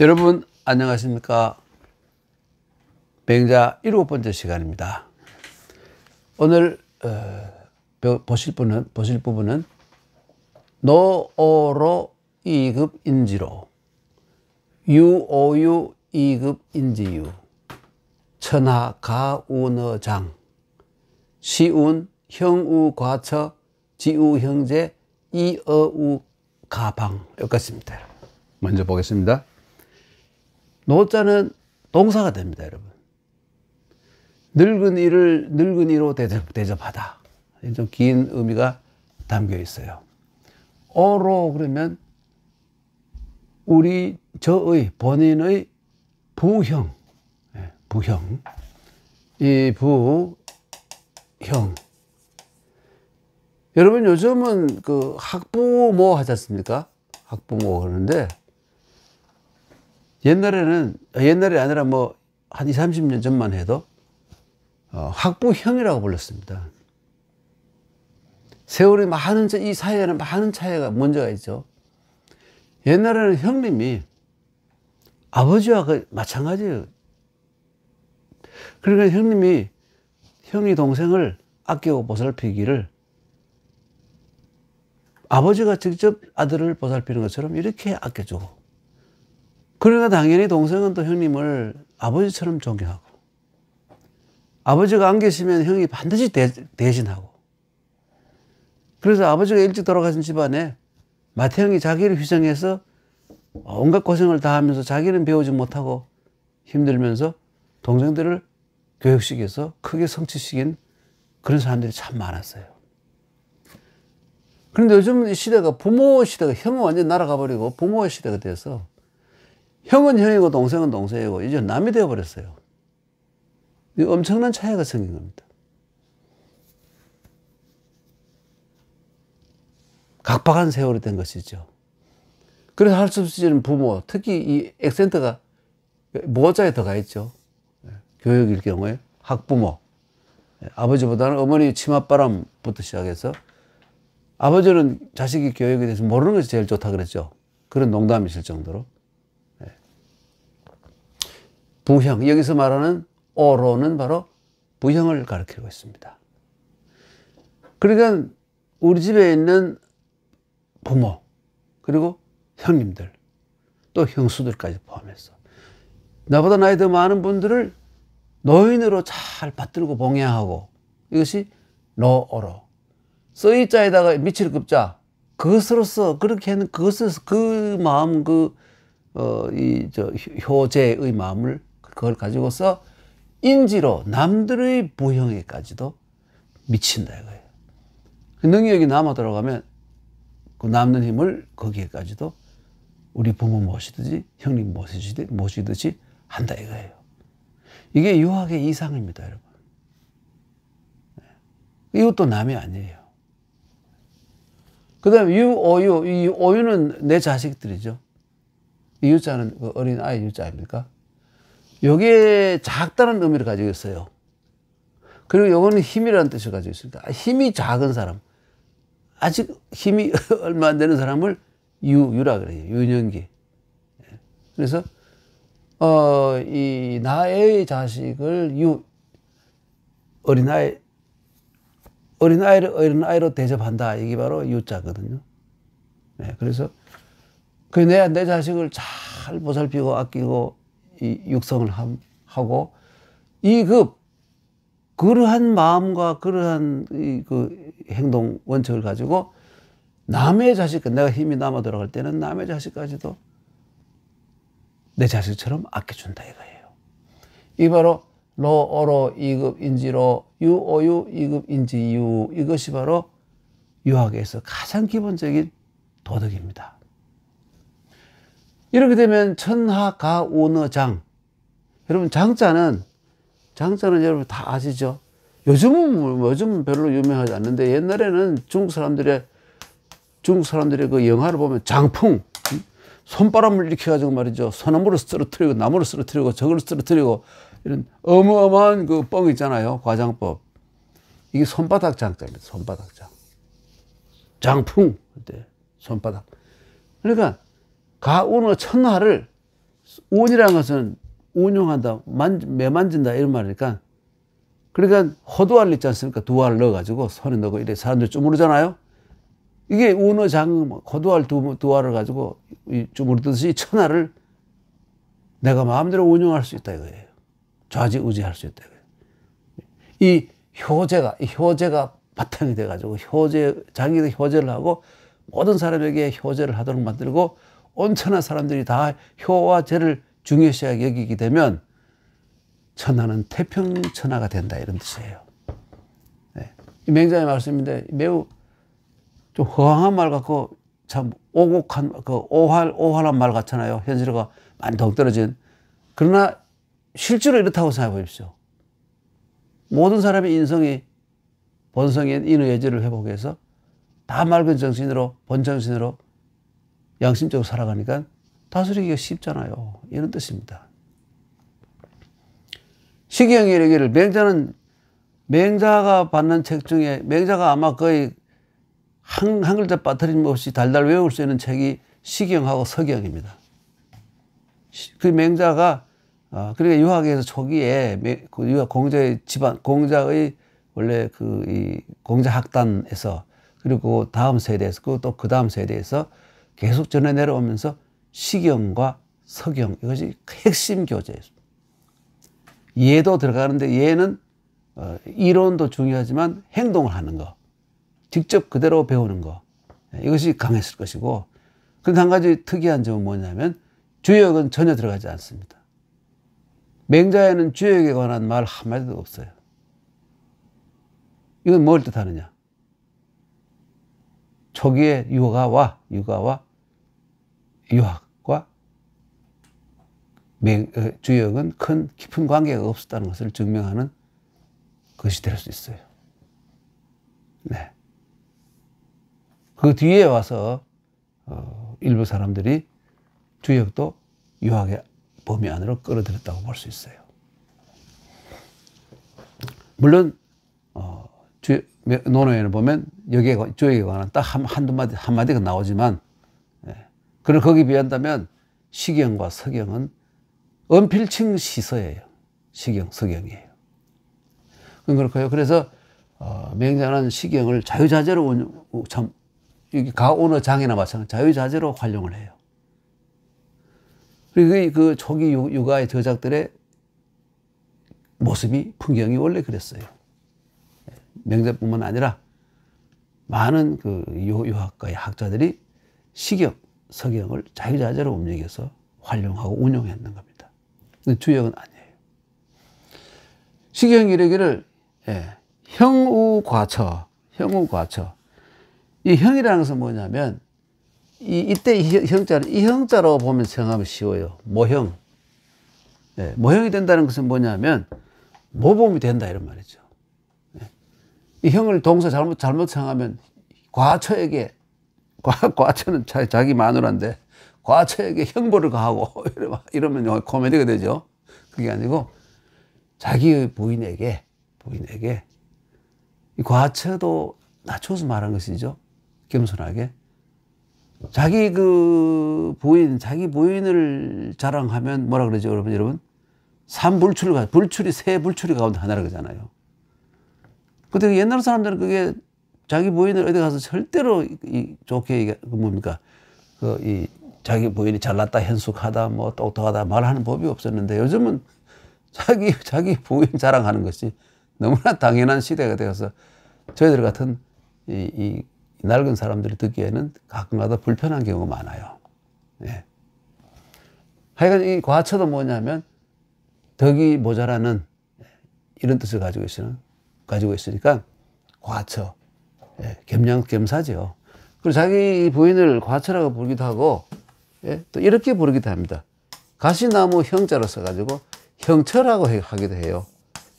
여러분 안녕하십니까. 맹자 7번째 시간입니다. 오늘 보실 부분은 노오로 2급 인지로 유오유 2급 인지유 천하 가우너장 시운 형우 과처 지우 형제 이어우 가방 여기까지입니다. 먼저 보겠습니다. 노자는 동사가 됩니다, 여러분. 늙은이를 늙은이로 대접하다. 좀 긴 의미가 담겨 있어요. 어로 그러면 저의 본인의 부형, 부형, 이 부형. 여러분 요즘은 그 학부모 하지 않습니까? 학부모 그러는데 옛날이 아니라 뭐 한 20, 30년 전만 해도 학부형이라고 불렀습니다. 세월이 이 사이에는 많은 차이가 문제가 있죠. 옛날에는 형님이 아버지와 마찬가지예요. 그러니까 형이 동생을 아끼고 보살피기를 아버지가 직접 아들을 보살피는 것처럼 이렇게 아껴주고, 그러니까 당연히 동생은 또 형님을 아버지처럼 존경하고, 아버지가 안 계시면 형이 반드시 대신하고, 그래서 아버지가 일찍 돌아가신 집안에 맏형이 자기를 희생해서 온갖 고생을 다 하면서 자기는 배우지 못하고 힘들면서 동생들을 교육시켜서 크게 성취시킨 그런 사람들이 참 많았어요. 그런데 요즘 이 시대가 부모 시대가, 형은 완전 날아가 버리고 부모의 시대가 돼서 형은 형이고 동생은 동생이고 이제 남이 되어버렸어요. 엄청난 차이가 생긴 겁니다. 각박한 세월이 된 것이죠. 그래서 할 수 없이 부모, 특히 이 액센트가 모자에 들어가 있죠. 교육일 경우에 학부모, 아버지보다는 어머니 치맛바람부터 시작해서, 아버지는 자식이 교육에 대해서 모르는 것이 제일 좋다 그랬죠. 그런 농담이 있을 정도로. 부형, 여기서 말하는 오로는 바로 부형을 가리키고 있습니다. 그러니까 우리 집에 있는 부모, 그리고 형님들, 또 형수들까지 포함해서 나보다 나이 더 많은 분들을 노인으로 잘 받들고 봉양하고, 이것이 노오로. 써이자에다가 미칠 급자, 그것으로서 그렇게 하는 그것으로서 그 마음, 효제의 마음을 그걸 가지고서 인지로 남들의 부형에까지도 미친다 이거예요. 그 능력이 남아 들어가면 그 남는 힘을 거기에까지도 우리 부모 모시듯이 형님 모시듯이 한다 이거예요. 이게 유학의 이상입니다, 여러분. 이것도 남이 아니에요. 그 다음에 유오유, 이 오유는 내 자식들이죠. 이 유자는 그 어린 아이 유자 아닙니까? 요게 작다는 의미를 가지고 있어요. 그리고 요거는 힘이라는 뜻을 가지고 있습니다. 힘이 작은 사람, 아직 힘이 얼마 안 되는 사람을 유라 그래요. 유년기. 그래서 이 나의 자식을 어린아이로 대접한다. 이게 바로 유자거든요. 그래서 내 자식을 잘 보살피고 아끼고 육성을 하고, 그러한 마음과 그러한 그 행동 원칙을 가지고 남의 자식, 내가 힘이 남아 들어갈 때는 남의 자식까지도 내 자식처럼 아껴준다 이거예요. 이 바로 노오로 2급 인지로 유오유 2급 인지유, 이것이 바로 유학에서 가장 기본적인 도덕입니다. 이렇게 되면 천하 가우너장, 여러분 장자는 여러분 다 아시죠? 요즘은 별로 유명하지 않는데, 옛날에는 중국 사람들의 그 영화를 보면 장풍, 손바람을 일으켜가지고 말이죠. 소나무를 쓰러뜨리고 나무를 쓰러뜨리고 저걸 쓰러뜨리고 이런 어마어마한 그 뻥 있잖아요. 과장법. 이게 손바닥 장자입니다. 손바닥 장. 장풍. 손바닥. 그러니까 가운의 천하를 운이라는 것은 운용한다, 매만진다 이런 말이니까. 그러니까 호두알 있지 않습니까? 두 알 넣어가지고 손에 넣고 이래 사람들이 주무르잖아요. 이게 운어장 호두알 두 알을 가지고 주무르듯이 천하를 내가 마음대로 운용할 수 있다 이거예요. 좌지우지할 수 있다 이거예요. 이 효제가 바탕이 돼가지고 자기도 효제를 하고 모든 사람에게 효제를 하도록 만들고 온 천하 사람들이 다 효와 제를 중요시하게 여기게 되면 천하는 태평천하가 된다 이런 뜻이에요. 네. 이 맹자의 말씀인데 매우 좀 허황한 말 같고 참 오곡한 오활한 말 같잖아요. 현실과 많이 동떨어진. 그러나 실제로 이렇다고 생각해 보십시오. 모든 사람의 인성이 본성인 인의예지를 회복해서 다 맑은 정신으로 본정신으로 양심적으로 살아가니까 다스리기가 쉽잖아요. 이런 뜻입니다. 시기형이 이르기를 맹자가 받는 책 중에 맹자가 아마 거의 한 글자 빠뜨림 없이 달달 외울 수 있는 책이 시기형하고 서기형입니다. 그 맹자가 그러니까 유학에서 초기에 유학 공자의 집안 공자의 원래 이 공자 학단에서 그리고 다음 세대에서 또 그 다음 세대에서 계속 전해 내려오면서 시기형과 서기형 이것이 핵심 교재예요. 예도 들어가는데 예는 이론도 중요하지만 행동을 하는 거, 직접 그대로 배우는 거 이것이 강했을 것이고 그런데 한 가지 특이한 점은 뭐냐면 주역은 전혀 들어가지 않습니다. 맹자에는 주역에 관한 말 한마디도 없어요. 이건 뭘 뜻하느냐? 초기에 유학과 주역은 큰 깊은 관계가 없었다는 것을 증명하는 것이 될 수 있어요. 네. 그 뒤에 와서 일부 사람들이 주역도 유학의 범위 안으로 끌어들였다고 볼 수 있어요. 물론 논어에는 보면 여기에 주역에 관한 딱 한마디가 나오지만 그걸 거기 비한다면 시기형과 서기형은 언필칭 시서예요. 시기형, 서기형이에요. 그건 그렇고요. 그래서 맹자는 시기형을 자유자재로 가오너장이나 마찬가지 자유자재로 활용을 해요. 그리고 그 초기 유가의 저작들의 모습이 풍경이 원래 그랬어요. 맹자뿐만 아니라 많은 그 유학가의 학자들이 시경, 서경을 자유자재로 움직여서 활용하고 운용했는 겁니다. 근데 주역은 아니에요. 시경 이르기를 형우과처. 이 형이라는 것은 뭐냐면 이때 이 형자로 보면 생각하면 쉬워요. 모형. 모형이 된다는 것은 뭐냐면 모범이 된다 이런 말이죠. 이 형을 동사 잘못 생각하면 과처에게 과처는 자기 마누라인데 과처에게 형벌을 가하고 이러면 코미디가 되죠. 그게 아니고 자기의 부인에게 이 과처도 낮춰서 말한 것이죠. 겸손하게 자기 자기 부인을 자랑하면 뭐라 그러죠, 여러분? 불출이 세 불출이 가운데 하나라 그러잖아요. 근데 옛날 사람들은 그게 자기 부인을 어디 가서 절대로 좋게 뭡니까? 자기 부인이 잘났다, 현숙하다, 뭐 똑똑하다 말하는 법이 없었는데 요즘은 자기 부인 자랑하는 것이 너무나 당연한 시대가 되어서 저희들 같은 이 낡은 사람들이 듣기에는 가끔가다 불편한 경우가 많아요. 예. 하여간 이 과처도 뭐냐면 덕이 모자라는 이런 뜻을 가지고 있으니까 과처, 겸사죠. 그리고 자기 부인을 과처라고 부르기도 하고 또 이렇게 부르기도 합니다. 가시나무 형자로 써가지고 형처라고 하기도 해요.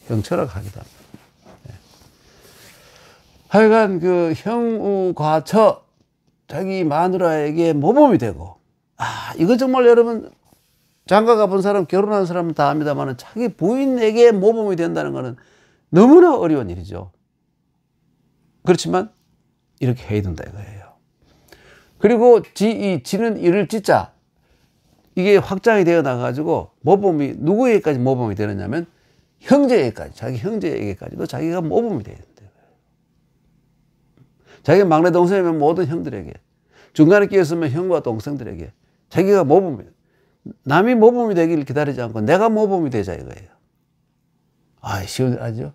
형처라고 하기도 합니다. 하여간 그 형우과처 자기 마누라에게 모범이 되고 이거 정말 여러분 장가 가본 사람 결혼한 사람은 다 압니다만 자기 부인에게 모범이 된다는 것은 너무나 어려운 일이죠. 그렇지만 이렇게 해야 된다 이거예요. 그리고 지는 이를 지자 이게 확장이 되어 나가지고 모범이 누구에게까지 모범이 되느냐면 형제에게까지, 자기 형제에게까지도 자기가 모범이 되어야 된다. 자기가 막내 동생이면 모든 형들에게, 중간에 끼었으면 형과 동생들에게 자기가 모범이, 남이 모범이 되기를 기다리지 않고 내가 모범이 되자 이거예요. 아, 시원하죠?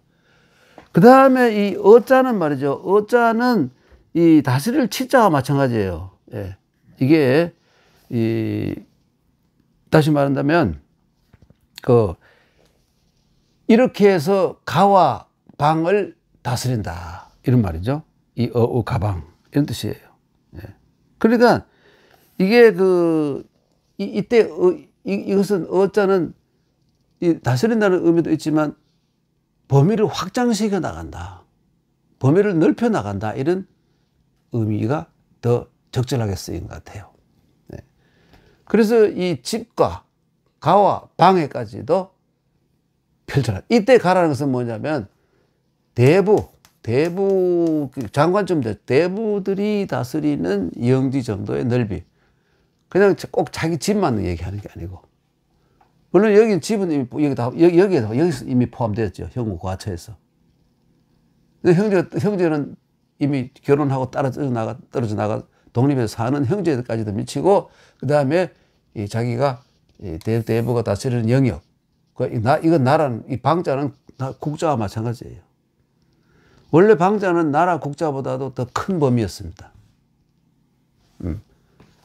그 다음에 이 어자는 말이죠. 어자는 이 다스릴 치자와 마찬가지예요. 예. 이게, 다시 말한다면, 이렇게 해서 가와 방을 다스린다. 이런 말이죠. 이 가방. 이런 뜻이에요. 예. 그러니까 이게 이때 이것은 어자는 다스린다는 의미도 있지만 범위를 확장시켜 나간다. 범위를 넓혀 나간다. 이런 의미가 더 적절하게 쓰인 것 같아요. 네. 그래서 이 집과 가와 방해까지도 펼쳐라. 이때 가라는 것은 뭐냐면 대부 장관쯤 돼. 대부들이 다스리는 영지 정도의 넓이. 그냥 꼭 자기 집만 얘기하는 게 아니고. 물론 여기 집은 이미 여기서 이미 포함되었죠. 형부 과처에서. 근데 형제는 이미 결혼하고 떨어져 나가 독립해서 사는 형제들까지도 미치고, 그 다음에 자기가 대부가 다스리는 영역. 이건 나라는, 이 방자는 국자와 마찬가지예요. 원래 방자는 나라 국자보다도 더 큰 범위였습니다.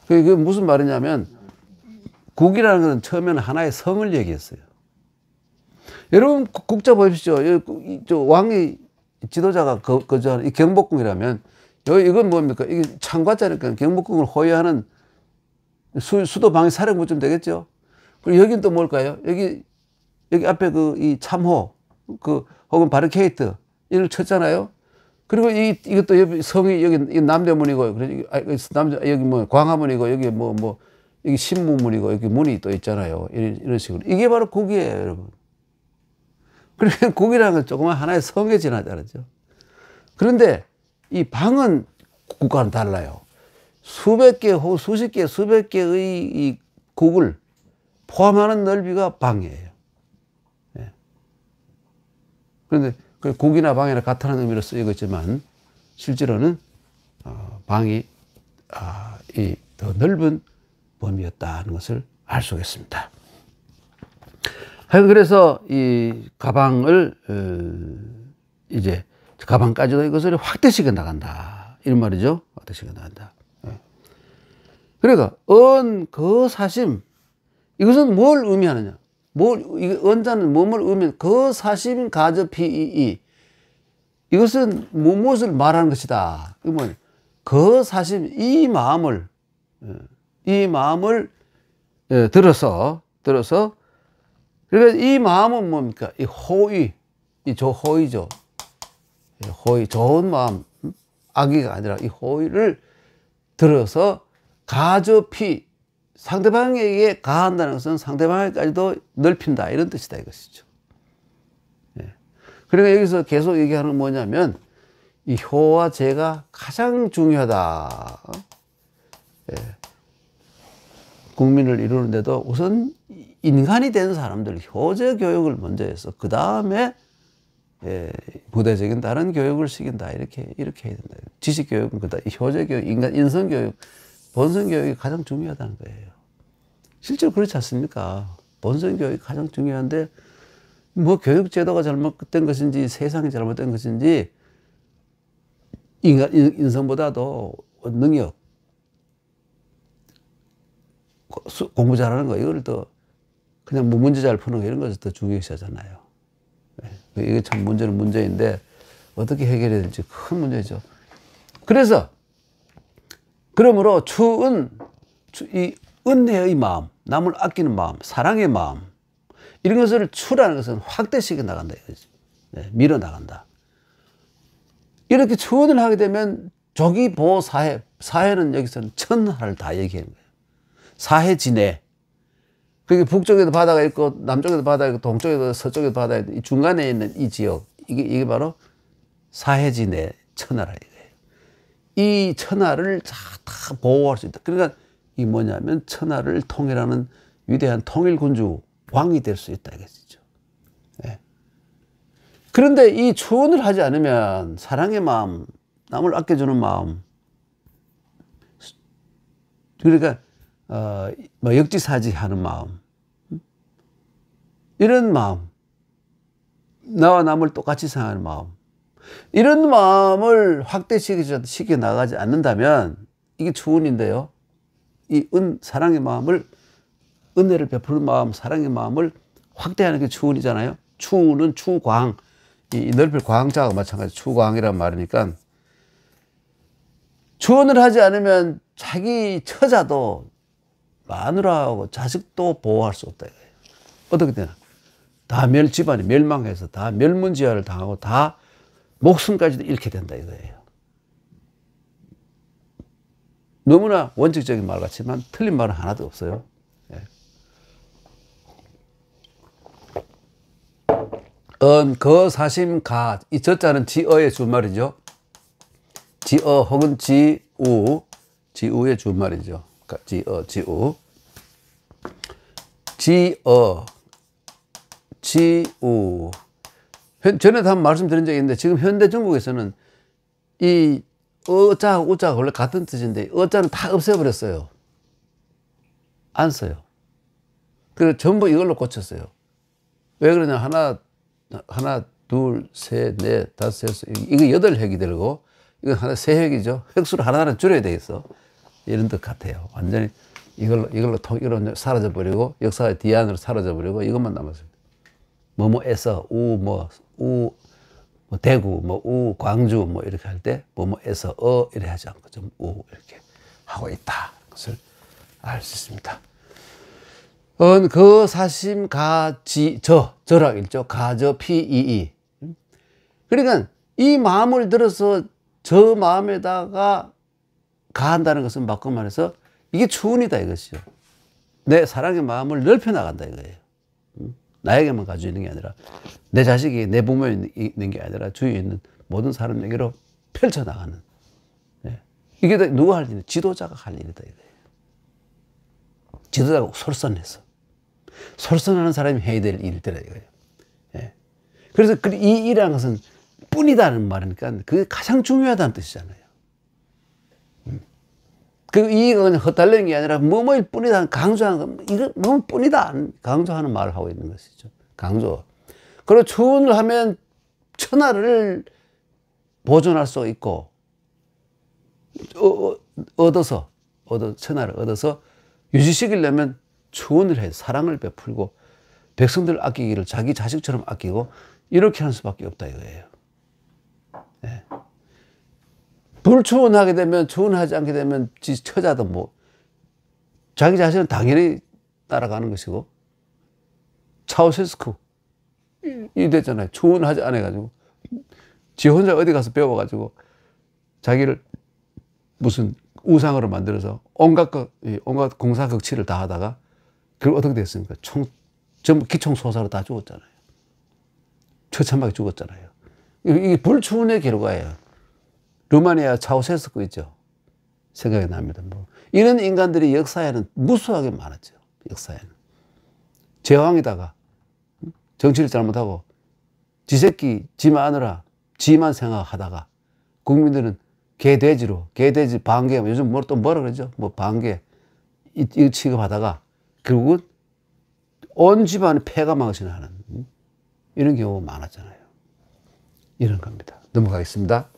그게 무슨 말이냐면, 국이라는 것은 처음에는 하나의 성을 얘기했어요. 여러분, 국자 보십시오. 왕이, 지도자가 거주하는 이 경복궁이라면, 이건 뭡니까? 이게 창과자니까 경복궁을 호위하는 수도 방위 사령부쯤 되겠죠? 그리고 여긴 또 뭘까요? 여기 앞에 이 참호, 혹은 바리케이트, 이걸 쳤잖아요? 그리고 이것도 성이, 여기 남대문이고, 여기 뭐 광화문이고, 여기 여기 신문문이고, 여기 문이 또 있잖아요. 이런 식으로. 이게 바로 국이에요, 여러분. 그러니까 국이라는 건 조그만 하나의 성에 지나잖아요. 그런데 이 방은 국과는 달라요. 수십 개의 이 국을 포함하는 넓이가 방이에요. 예. 그런데 국이나 방이나 같다는 의미로 쓰이고 있지만 실제로는 방이 더 넓은 범위였다는 것을 알 수가 있습니다. 그래서 이 가방을 이제 가방까지도 이것을 확대시켜 나간다. 이런 말이죠. 확대시켜 나간다. 그러니까 거사심, 이것은 뭘 의미하느냐? 언자는 뭐뭘 의미하느냐? 거사심 가저피이, 이것은 무엇을 말하는 것이다. 이거 뭐냐? 거사심, 이 마음을 들어서 그러니까 이 마음은 뭡니까? 이 호의, 호의죠. 호의, 좋은 마음, 악의가 아니라 이 호의를 들어서 가저피, 상대방에게 가한다는 것은 상대방에게까지도 넓힌다, 이런 뜻이다 이것이죠. 예. 그러니까 여기서 계속 얘기하는 건 뭐냐면 이 효와 제가 가장 중요하다. 예. 국민을 이루는데도 우선 인간이 된 사람들 효제 교육을 먼저 해서 그 다음에 부대적인 다른 교육을 시킨다, 이렇게 해야 된다. 지식 교육은 그다음 효제 교육, 인성 교육, 본성 교육이 가장 중요하다는 거예요. 실제로 그렇지 않습니까? 본성 교육이 가장 중요한데 뭐 교육 제도가 잘못된 것인지 세상이 잘못된 것인지 인성보다도 능력, 공부 잘하는 거, 이걸 더 그냥 문제 잘 푸는 거, 이런 것을 더 중요시하잖아요. 이게 참 문제는 문제인데 어떻게 해결해야 될지 큰 문제죠. 그래서 그러므로 이 은혜의 마음, 남을 아끼는 마음, 사랑의 마음, 이런 것을 추라는 것은 확대시켜 나간다 이거지. 밀어 나간다. 이렇게 추원을 하게 되면 조기 보호 사회, 사회는 여기서는 천하를 다 얘기하는 거예요. 사회 진해. 그게 북쪽에도 바다가 있고 남쪽에도 바다가 있고 동쪽에도 서쪽에도 바다가 있고 이 중간에 있는 이 지역, 이게 바로 사회 진해 천하라 이거예요. 이 천하를 다 보호할 수 있다. 그러니까 이 뭐냐면 천하를 통일하는 위대한 통일군주 왕이 될 수 있다 이것이죠. 예. 그런데 이 추원을 하지 않으면 사랑의 마음, 남을 아껴주는 마음, 그러니까 뭐 역지사지하는 마음, 이런 마음, 나와 남을 똑같이 생각하는 마음, 이런 마음을 확대시켜 나가지 않는다면 이게 추운인데요. 이 사랑의 마음을, 은혜를 베푸는 마음, 사랑의 마음을 확대하는 게 추운이잖아요. 추운은 추광, 이 넓을 광자가 마찬가지 추광이란 말이니까, 추원을 하지 않으면 자기 처자도 마누라하고 자식도 보호할 수 없다 이거예요. 어떻게 되나? 다 집안이 멸망해서 다 멸문지화를 당하고 다 목숨까지도 잃게 된다 이거예요. 너무나 원칙적인 말 같지만 틀린 말은 하나도 없어요. 예. 거사심가, 이 저자는 지어의 줄말이죠. 지어 혹은 지우의 줄말이죠. 지우. 전에도 한번 말씀드린 적이 있는데, 지금 현대 중국에서는 이 어자하고 우자가 원래 같은 뜻인데 어자는 다 없애버렸어요. 안 써요. 그래서 전부 이걸로 고쳤어요. 왜 그러냐? 하나, 둘, 셋, 넷, 다섯, 여섯, 이거 8획이 되고, 이건 하나 3획이죠. 획수를 하나는 줄여야 되겠어. 이런 뜻 같아요. 완전히 이걸로 사라져버리고, 역사의 뒤안으로 사라져버리고, 이것만 남았습니다. 뭐뭐에서, 대구, 광주, 이렇게 할 때, 뭐뭐에서, 이렇게 하지 않고, 좀, 이렇게 하고 있다. 그것을 알 수 있습니다. 거사심 저라고 읽죠. 가저 피이이. 그러니까 이 마음을 들어서 저 마음에다가 가한다는 것은 바꿔 말해서 이게 추운이다 이것이죠. 내 사랑의 마음을 넓혀 나간다 이거예요. 나에게만 가지고 있는 게 아니라, 내 자식이 내 부모에 있는 게 아니라 주위에 있는 모든 사람에게로 펼쳐 나가는. 이게 누가 할 일이냐? 지도자가 할 일이다 이거예요. 지도자가 솔선해서. 솔선하는 사람이 해야 될 일이더라 이거예요. 예. 그래서 이 일이라는 것은 뿐이다는 말이니까 그게 가장 중요하다는 뜻이잖아요. 이거 그냥 헛달리는 게 아니라 뭐뭐일 뿐이다 강조하는 거, 이거 뭐뭐 뿐이다 강조하는 말을 하고 있는 것이죠. 강조. 그리고 추운을 하면 천하를 보존할 수 있고, 천하를 얻어서 유지시키려면 추원을 해야 사랑을 베풀고 백성들 아끼기를 자기 자식처럼 아끼고 이렇게 하는 수밖에 없다 이거예요. 네. 불추원하게 되면, 추원하지 않게 되면 처자도 자기 자신은 당연히 따라가는 것이고, 차우세스쿠 이 됐잖아요. 추원하지 않아가지고 지 혼자 어디 가서 배워가지고 자기를 무슨 우상으로 만들어서 온갖 공사극치를 다 하다가 그걸 어떻게 됐습니까? 전부 기총소사로 다 죽었잖아요. 처참하게 죽었잖아요. 이게 불추운의 결과예요. 루마니아 차우세스쿠 있죠. 생각이 납니다. 이런 인간들이 역사에는 무수하게 많았죠. 역사에는. 제왕이다가 정치를 잘못하고 지 새끼, 지 마누라, 지만 생각하다가 국민들은 개돼지 반개, 요즘 또 뭐라 그러죠? 반개, 이거 취급하다가 결국은 온 집안의 폐가 망신하는 이런 경우가 많았잖아요. 이런 겁니다. 넘어가겠습니다.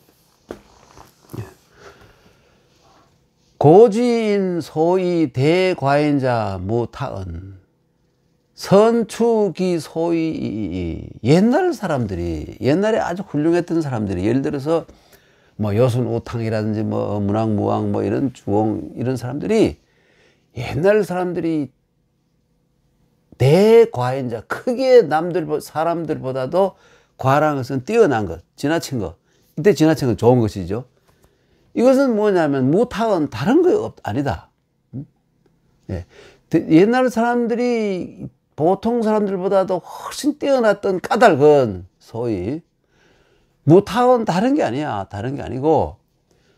고지인 소위 대과인자 무타은 선추기 소위. 옛날에 아주 훌륭했던 사람들이, 예를 들어서 여순우탕이라든지 문왕무왕 이런 주홍 이런 사람들이, 옛날 사람들이 대과인자, 크게 사람들보다도 과라는 것은 뛰어난 것, 지나친 것. 이때 지나친 건 좋은 것이죠. 이것은 뭐냐면 무타은 다른 거 아니다. 예. 옛날 사람들이 보통 사람들보다도 훨씬 뛰어났던 까닭은 소위 무타은 다른 게 아니야. 다른 게 아니고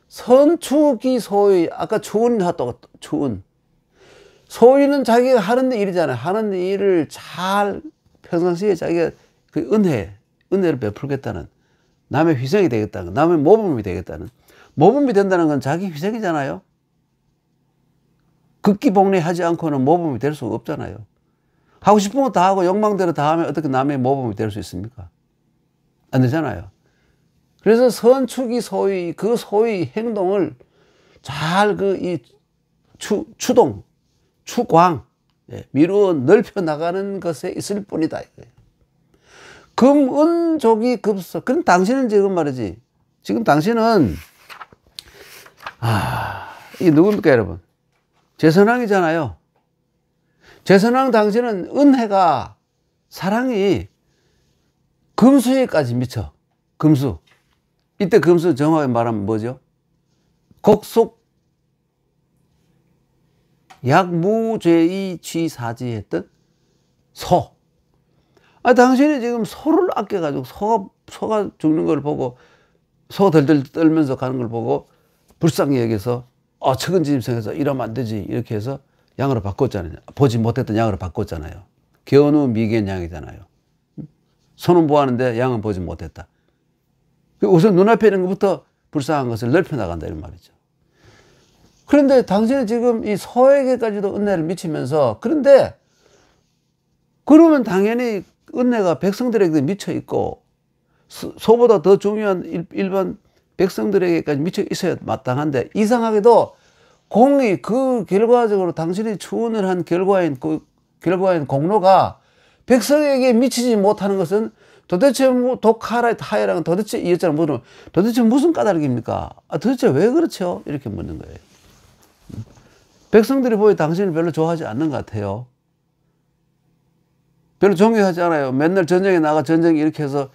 선추기 소위, 아까 추운 하다고 추운. 소유는 자기가 하는 일이잖아요. 하는 일을 잘 평상시에 자기가 그 은혜를 베풀겠다는, 남의 희생이 되겠다는, 남의 모범이 되겠다는, 모범이 된다는 건 자기 희생이잖아요. 극기복례하지 않고는 모범이 될 수가 없잖아요. 하고 싶은 거 다 하고 욕망대로 다 하면 어떻게 남의 모범이 될 수 있습니까? 안 되잖아요. 그래서 선축이 소위, 그 소위 행동을 잘 추광, 미루어 넓혀 나가는 것에 있을 뿐이다. 금은족이 급서. 그럼 당신은 지금 말이지. 지금 당신은, 이게 누굽니까, 여러분? 제선왕이잖아요. 제선왕 당신은 은혜가, 사랑이 금수에까지 미쳐. 금수. 이때 금수 정확하게 말하면 뭐죠? 곡속 약무죄의 취사지했던 소. 당신이 지금 소를 아껴가지고 소가 죽는 걸 보고, 소 덜덜 떨면서 가는 걸 보고 불쌍히 여겨서 측은지심생해서 이러면 안 되지 이렇게 해서 양으로 바꿨잖아요. 보지 못했던 양으로 바꿨잖아요. 견우 미견 양이잖아요. 소는 보았는데 양은 보지 못했다. 우선 눈앞에 있는 것부터 불쌍한 것을 넓혀 나간다 이런 말이죠. 그런데 당신은 지금 이 소에게까지도 은혜를 미치면서, 그런데 그러면 당연히 은혜가 백성들에게도 미쳐 있고 소보다 더 중요한 일반 백성들에게까지 미쳐 있어야 마땅한데, 이상하게도 공이 그 결과적으로 당신이 추원을 한 결과인 공로가 백성에게 미치지 못하는 것은 도대체 독하라는 도대체 이었잖아. 도대체 무슨 까닭입니까? 도대체 왜 그렇죠? 이렇게 묻는 거예요. 백성들이 보여 당신을 별로 좋아하지 않는 것 같아요. 별로 존경하지 않아요. 맨날 전쟁에 나가 전쟁 이렇게 해서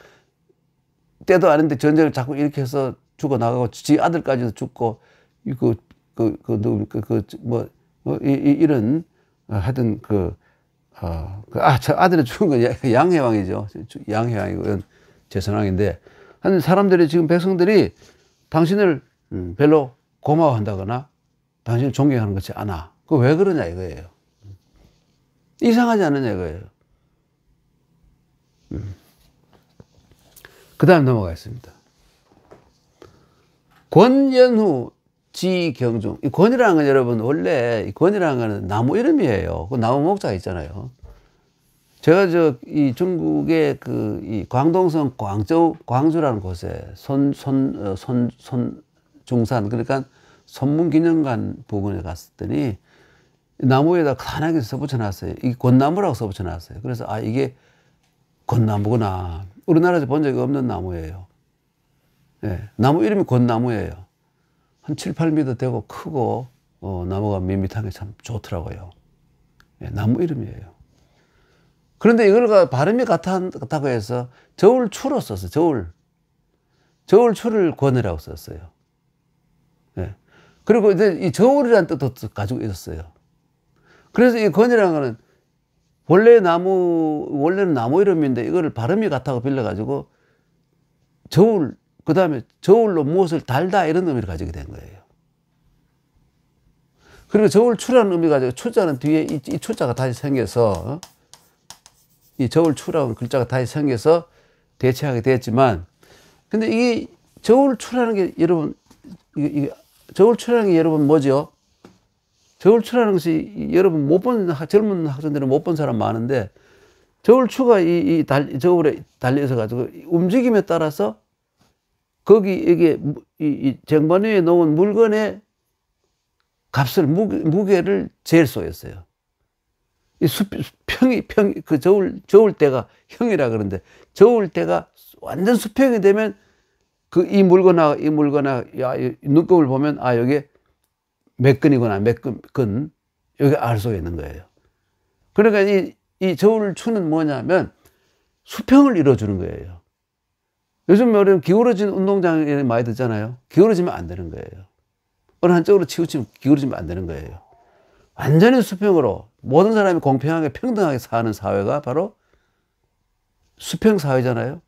때도 아닌데 전쟁을 자꾸 이렇게 해서 죽어 나가고 지 아들까지도 죽고 이런 하여튼 저 아들이 죽은 건 양해왕이죠. 양해왕이고 제선왕인데, 한 사람들이 지금 백성들이 당신을 별로 고마워한다거나 당신을 존경하는 것이 않아. 그 왜 그러냐 이거예요. 이상하지 않느냐 이거예요. 그 다음 넘어가겠습니다. 권연후 지경중. 이 권이라는 건 여러분, 원래 이 권이라는 건 나무 이름이에요. 그 나무 목자 있잖아요. 제가 이 중국의 이 광동성 광주라는 곳에 중산, 그러니까 손문기념관 부근에 갔더니 나무에다 간하게 써붙여놨어요. 이게 권나무라고 써붙여놨어요. 그래서 이게 권나무구나. 우리나라에서 본 적이 없는 나무예요. 나무 이름이 권나무예요. 한 7, 8m 되고 크고 나무가 밋밋한 게 참 좋더라고요. 나무 이름이에요. 그런데 이걸 발음이 같다고 해서 저울추로 썼어요. 저울추를 권이라고 썼어요. 그리고 이제 이 저울이라는 뜻도 가지고 있었어요. 그래서 이 권이라는 거는 원래는 나무 이름인데 이거를 발음이 같다고 빌려가지고 저울, 그 다음에 저울로 무엇을 달다 이런 의미를 가지게 된 거예요. 그리고 저울추라는 의미가 가지고 추자는 뒤에 이 추자가 다시 생겨서 이 저울추라는 글자가 다시 생겨서 대체하게 됐지만, 근데 이게 저울추라는 게 여러분, 저울추라는 게 여러분 뭐죠? 저울추라는 것이 여러분 젊은 학생들은 못 본 사람 많은데, 저울추가 저울에 달려서 가지고 움직임에 따라서 거기 이게 이 쟁반 위에 놓은 물건의 값을 무게를 잴 수가 있어요. 이 그 저울대가 형이라 그러는데, 저울대가 완전 수평이 되면 이 물건하고 눈금을 보면 여기 몇 근이구나, 몇 근, 여기 알 수가 있는 거예요. 그러니까 이 저울추는 뭐냐면 수평을 이루어주는 거예요. 요즘 우리는 기울어진 운동장에 많이 듣잖아요. 기울어지면 안 되는 거예요. 어느 한쪽으로 치우치면 기울어지면 안 되는 거예요. 완전히 수평으로 모든 사람이 공평하게 평등하게 사는 사회가 바로 수평 사회잖아요.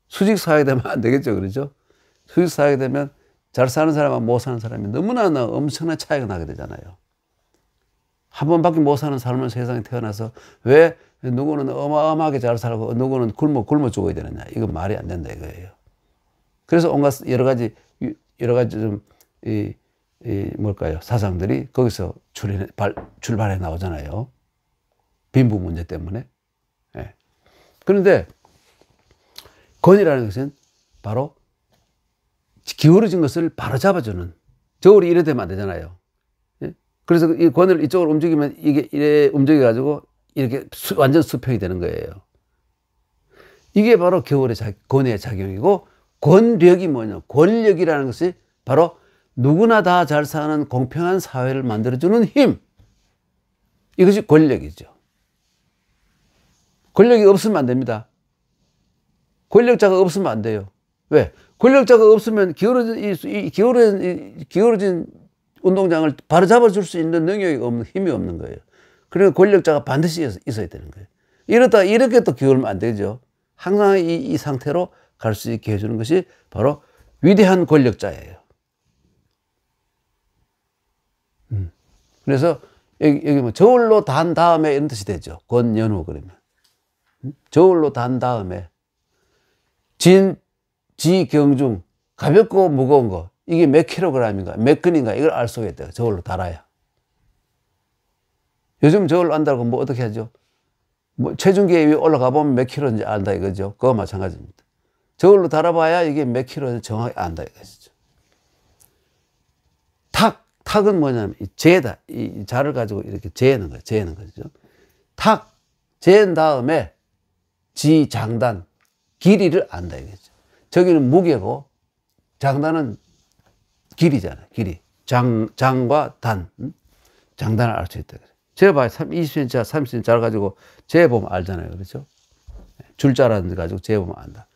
수직 사회 되면 안 되겠죠. 그렇죠? 수직 사회 되면 잘 사는 사람과 못 사는 사람이 너무나 엄청난 차이가 나게 되잖아요. 한 번밖에 못 사는 삶을 세상에 태어나서 왜 누구는 어마어마하게 잘 살고 누구는 굶어 죽어야 되느냐. 이건 말이 안 된다 이거예요. 그래서 온갖 여러 가지 좀, 뭘까요? 사상들이 거기서 출발해 나오잖아요. 빈부 문제 때문에. 예. 그런데 권이라는 것은 바로 기울어진 것을 바로 잡아주는, 저울이 이래 되면 안 되잖아요. 예? 그래서 이 권을 이쪽으로 움직이면 이게 이래 움직여가지고 이렇게 완전 수평이 되는 거예요. 이게 바로 권의 작용이고, 권력이 뭐냐? 권력이라는 것이 바로 누구나 다 잘 사는 공평한 사회를 만들어주는 힘. 이것이 권력이죠. 권력이 없으면 안 됩니다. 권력자가 없으면 안 돼요. 왜? 권력자가 없으면 기울어진 운동장을 바로 잡아줄 수 있는 능력이 없는, 힘이 없는 거예요. 그러니까 권력자가 반드시 있어야 되는 거예요. 이러다 이렇게 또 기울면 안 되죠. 항상 이 상태로 갈 수 있게 해주는 것이 바로 위대한 권력자예요. 그래서 여기 뭐 저울로 단 다음에 이런 뜻이 되죠. 권연후 그러면. 저울로 단 다음에 지경중, 가볍고 무거운 거, 이게 몇 킬로그램인가 몇 근인가 이걸 알 수가 있대요. 저울로 달아야. 요즘 저울로 안다고 뭐 어떻게 하죠? 뭐 체중계에 위에 올라가 보면 몇 킬로인지 안다 이거죠. 그거 마찬가지입니다. 저울로 달아봐야 이게 몇 킬로인지 정확히 안다 이거죠. 탁은 뭐냐면 재다. 이 자를 가지고 이렇게 재는 거예요. 재는 거죠. 재는 다음에 지장단, 길이를 안다 이거죠. 저기는 무게고 장단은 길이잖아요. 길이. 장과 단. 장단을 알 수 있다. 재봐요. 20cm, 30cm 잘 가지고 재보면 알잖아요. 그렇죠? 줄자라든지 가지고 재보면 안다.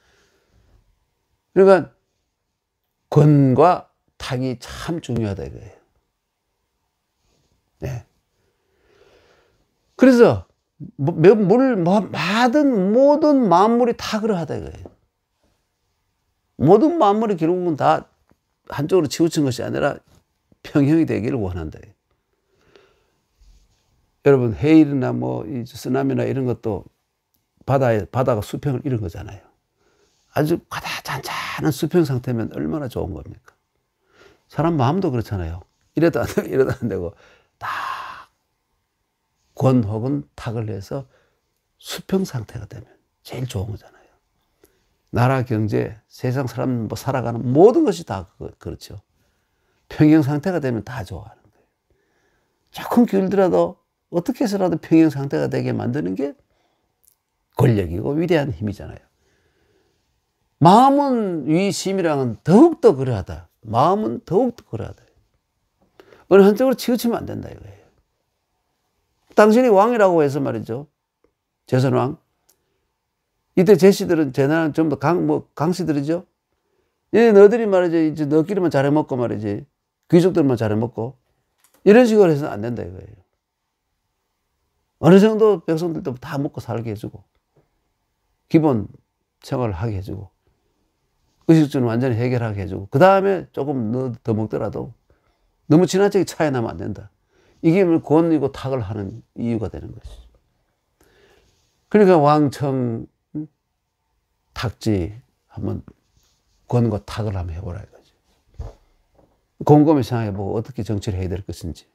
그러니까 권과 탁이 참 중요하다 이거예요. 네. 그래서 모든 만물이 다 그러하다 이거예요. 모든 만물이 결국은 다 한쪽으로 치우친 것이 아니라 평형이 되기를 원한다. 여러분 해일이나 뭐 이 쓰나미나 이런 것도 바다가 수평을 이룬 거잖아요. 아주 가다 잔잔한 수평 상태면 얼마나 좋은 겁니까? 사람 마음도 그렇잖아요. 이래도 안 되고 이래도 안 되고 딱 권 혹은 탁을 해서 수평 상태가 되면 제일 좋은 거잖아요. 나라 경제, 세상 사람 뭐 살아가는 모든 것이 다 그렇죠. 평형 상태가 되면 다 좋아하는 거예요. 조금 기울더라도 어떻게 해서라도 평형 상태가 되게 만드는 게 권력이고 위대한 힘이잖아요. 마음은 위심이랑은 더욱더 그러하다. 마음은 더욱더 그러하다. 어느 한쪽으로 치우치면 안 된다 이거예요. 당신이 왕이라고 해서 말이죠. 제선왕. 이때 제시들은 제나라는 전부 강씨들이죠. 너희들이 말이죠. 이제 너끼리만 잘해먹고 말이지. 귀족들만 잘해먹고. 이런 식으로 해서는 안 된다 이거예요. 어느 정도 백성들도 다 먹고 살게 해주고. 기본 생활을 하게 해주고. 의식주는 완전히 해결하게 해주고. 그 다음에 조금 더 먹더라도 너무 지나치게 차이 나면 안 된다. 이게 권이고 탁을 하는 이유가 되는 것이죠. 그러니까 왕청, 탁지 한번 권과 탁을 한번 해보라 이거지. 곰곰이 생각해보고 어떻게 정치를 해야 될 것인지.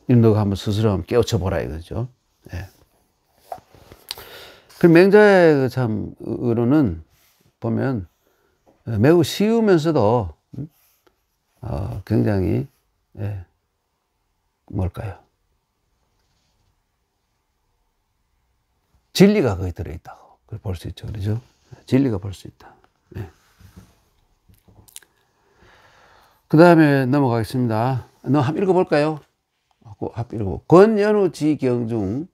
너가 한번 스스로 한번 깨우쳐보라 이거죠. 네. 그 맹자의 참 의로는 보면 매우 쉬우면서도 굉장히 뭘까요? 진리가 거기 들어있다고 볼 수 있죠. 그렇죠? 진리가 볼 수 있다. 네. 그 다음에 넘어가겠습니다. 한번 읽어볼까요? 읽어보. 권연후 지경중,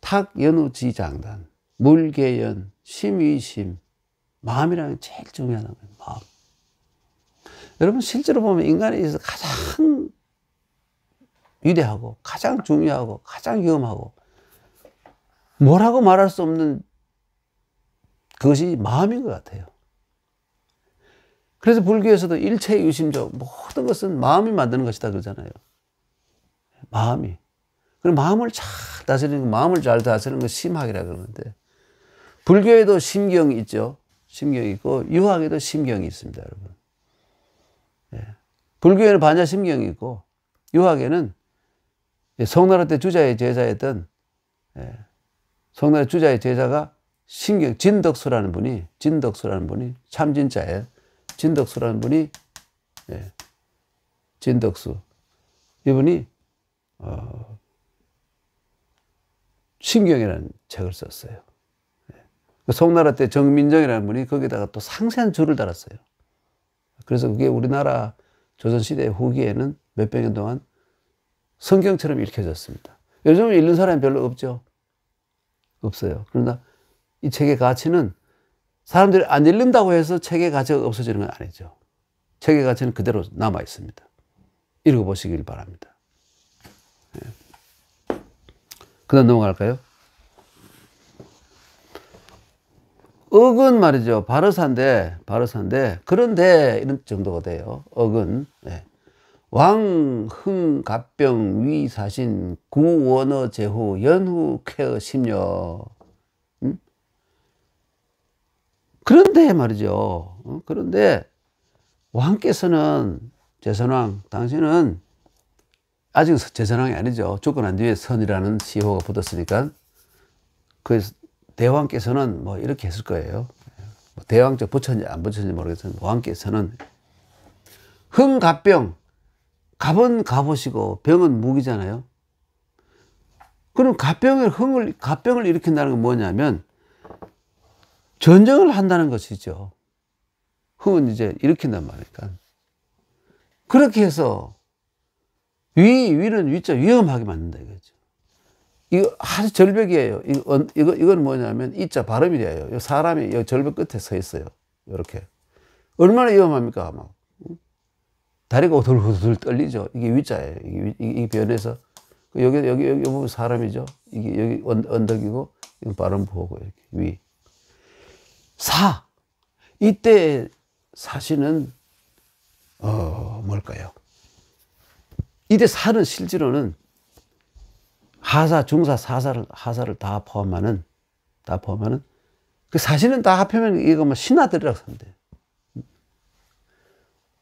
탁연후 지장단, 물계연, 심위심. 마음이라는 게 제일 중요하다는 거예요. 마음. 여러분 실제로 보면 인간에 있어서 가장 위대하고 가장 중요하고 가장 위험하고 뭐라고 말할 수 없는 그것이 마음인 것 같아요. 그래서 불교에서도 일체유심조 모든 것은 마음이 만드는 것이다 그러잖아요. 마음이. 그럼 마음을 잘 다스리는 거, 마음을 잘 다스리는 거 심학이라 그러는데, 불교에도 심경이 있죠. 심경이 있고 유학에도 심경이 있습니다, 여러분. 예. 불교에는 반야심경이 있고 유학에는 송나라 때 주자의 제자였던 송나라 주자의 제자가 신경 진덕수라는 분이 참진자예요. 진덕수라는 분이 진덕수 이분이 신경이라는 책을 썼어요. 송나라 때 정민정이라는 분이 거기다가 또 상세한 줄을 달았어요. 그래서 그게 우리나라 조선시대 후기에는 몇백 년 동안 성경처럼 읽혀졌습니다. 요즘은 읽는 사람이 별로 없죠. 없어요. 그러나 이 책의 가치는 사람들이 안 읽는다고 해서 책의 가치가 없어지는 건 아니죠. 책의 가치는 그대로 남아 있습니다. 읽어보시길 바랍니다. 그 다음 넘어갈까요? 억은 말이죠. 바르사인데 그런데 이런 정도가 돼요. 억은 왕, 흥, 갑병, 위, 사신, 구, 원어, 제후, 연후, 쾌어, 심려. 그런데 말이죠. 그런데 왕께서는 제선왕, 당신은 아직 제선왕이 아니죠. 죽고 난 뒤에 선이라는 시호가 붙었으니까 그래서 대왕께서는 뭐 이렇게 했을 거예요. 대왕적 붙였는지 안 붙였는지 모르겠지만 왕께서는 흥, 갑병, 갑은 갑옷이고 병은 무기잖아요. 그럼 갑병을 일으킨다는 건 뭐냐면 전쟁을 한다는 것이죠. 흥은 이제 일으킨단 말이니까. 그렇게 해서 위는 위자 위험하게 만든다 이거죠. 이거 아주 절벽이에요. 이건 뭐냐면 이자 발음이 돼요. 사람이 여기 절벽 끝에 서 있어요. 이렇게. 얼마나 위험합니까? 막. 다리가 오들오들 떨리죠. 이게 위자예요. 이 변에서. 여기 보면 사람이죠. 이게 여기 언덕이고, 이건 발음 보고, 이렇게 위. 이때 사시는, 뭘까요? 이때 사는 실제로는 하사, 중사, 하사를 다 포함하는 그 사실은 다 합하면 이거 뭐 신하들이라고 하면 돼요.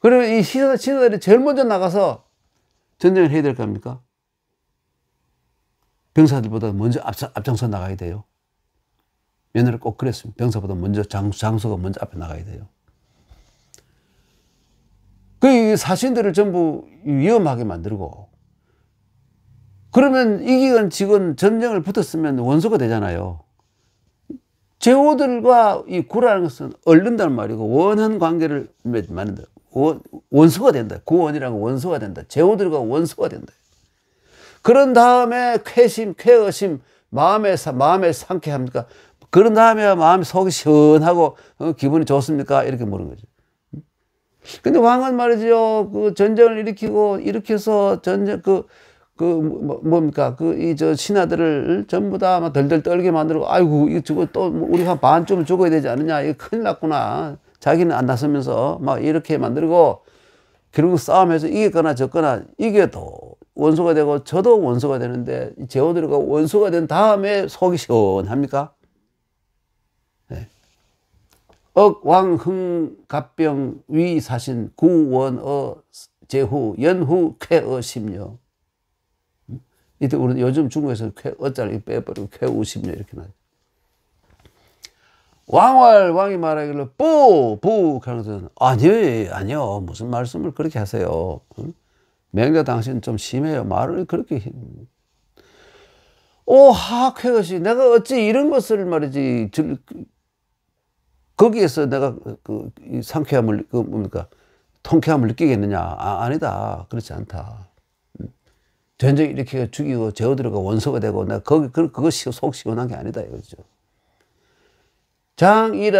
그러면 이 신하들이 제일 먼저 나가서 전쟁을 해야 될 겁니까? 병사들보다 먼저 앞장서 나가야 돼요. 옛날에 꼭 그랬습니다. 병사보다 먼저 장수가 먼저 앞에 나가야 돼요. 그 사신들을 전부 위험하게 만들고 그러면 이기건 지건 전쟁을 붙었으면 원수가 되잖아요. 제후들과 이 구라는 것은 얼른다는 말이고 원한 관계를 만든다. 원수가 된다. 구원이라는 원수가 된다. 제후들과 원수가 된다. 그런 다음에 쾌심, 쾌어심, 마음에 상쾌합니까? 그런 다음에 마음이 속이 시원하고 기분이 좋습니까? 이렇게 물은 거죠. 근데 왕은 말이죠. 그 전쟁을 일으켜서 전쟁 뭡니까? 신하들을 전부 다 막 덜덜 떨게 만들고, 아이고, 이거 죽어, 또, 우리가 반쯤은 죽어야 되지 않느냐. 이거 큰일 났구나. 자기는 안 나서면서 막 이렇게 만들고, 결국 싸움에서 이겼거나 졌거나, 이겨도 원수가 되고, 저도 원수가 되는데, 제후들과 원수가 된 다음에 속이 시원합니까? 네. 억, 왕, 흥, 갑병, 위, 사신, 구, 원, 제후, 연후, 쾌, 심려. 이때 우리 요즘 중국에서 어자를 빼버리고 쾌우심려 이렇게 나요. 왕이 말하기를 부 하는 아니요 무슨 말씀을 그렇게 하세요. 맹자 당신 좀 심해요. 말을 그렇게 쾌것이 내가 어찌 이런 것을 말이지 거기에서 내가 상쾌함을 통쾌함을 느끼겠느냐? 아니다. 그렇지 않다. 전쟁 이렇게 죽이고 제후들과 원수가 되고 내가 그것이 속 시원한 게 아니다 이거죠.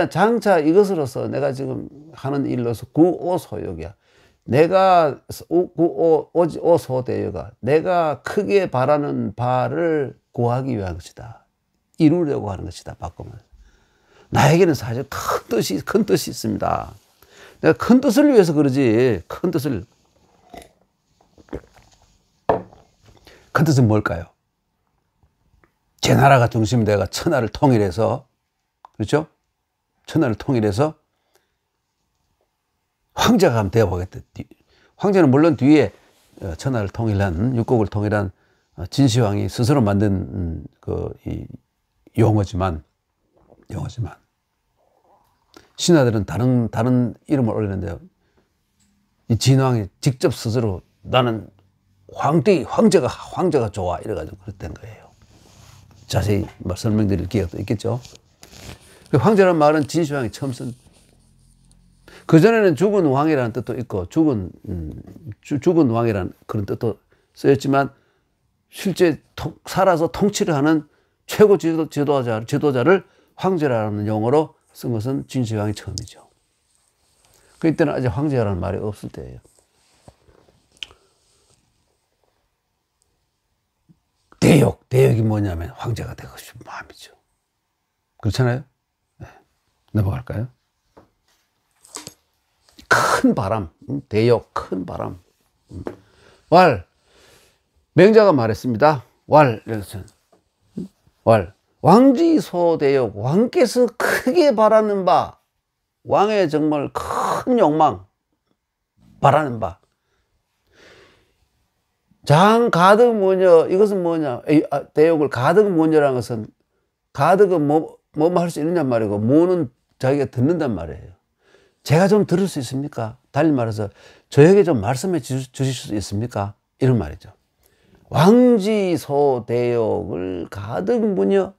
장차 이것으로서 내가 지금 하는 일로서 구오소욕이야. 내가 오소대여가 내가 크게 바라는 바를 구하기 위한 것이다. 이루려고 하는 것이다. 바꾸면 나에게는 사실 큰 뜻이 있습니다. 내가 큰 뜻을 위해서 그러지. 큰 뜻은 뭘까요? 제 나라가 중심이 돼가 천하를 통일해서, 그렇죠? 천하를 통일해서 황제가 한번 되어보겠다. 황제는 물론 뒤에 천하를 통일한, 육국을 통일한 진시황이 스스로 만든 이 용어지만 신하들은 다른 이름을 올리는데요. 이 진왕이 직접 스스로 나는 황제가 좋아 이래가지고 그랬던 거예요. 자세히 설명드릴 기회가 있겠죠. 황제라는 말은 진시황이 처음 쓴. 그전에는 죽은 왕이라는 뜻도 있고, 죽은 왕이라는 그런 뜻도 쓰였지만, 실제 살아서 통치를 하는 최고 지도자를 황제라는 용어로 쓴 것은 진시황이 처음이죠. 그때는 아직 황제라는 말이 없을 때예요. 대역이 뭐냐면 황제가 되고 싶은 마음이죠. 그렇잖아요? 네. 넘어갈까요? 큰 바람, 대역, 큰 바람. 맹자가 말했습니다. 왕지소대역, 왕께서 크게 바라는 바, 왕의 정말 큰 욕망, 바라는 바. 장가득 모녀, 이것은 뭐냐? 대역을 가득 모녀라는 것은, 가득은 뭐뭐 할 수 있느냐 말이고, 모는 자기가 듣는단 말이에요. 제가 좀 들을 수 있습니까? 달리 말해서 저에게 좀 말씀해 주실 수 있습니까? 이런 말이죠. 왕지소대역을 가득 무녀.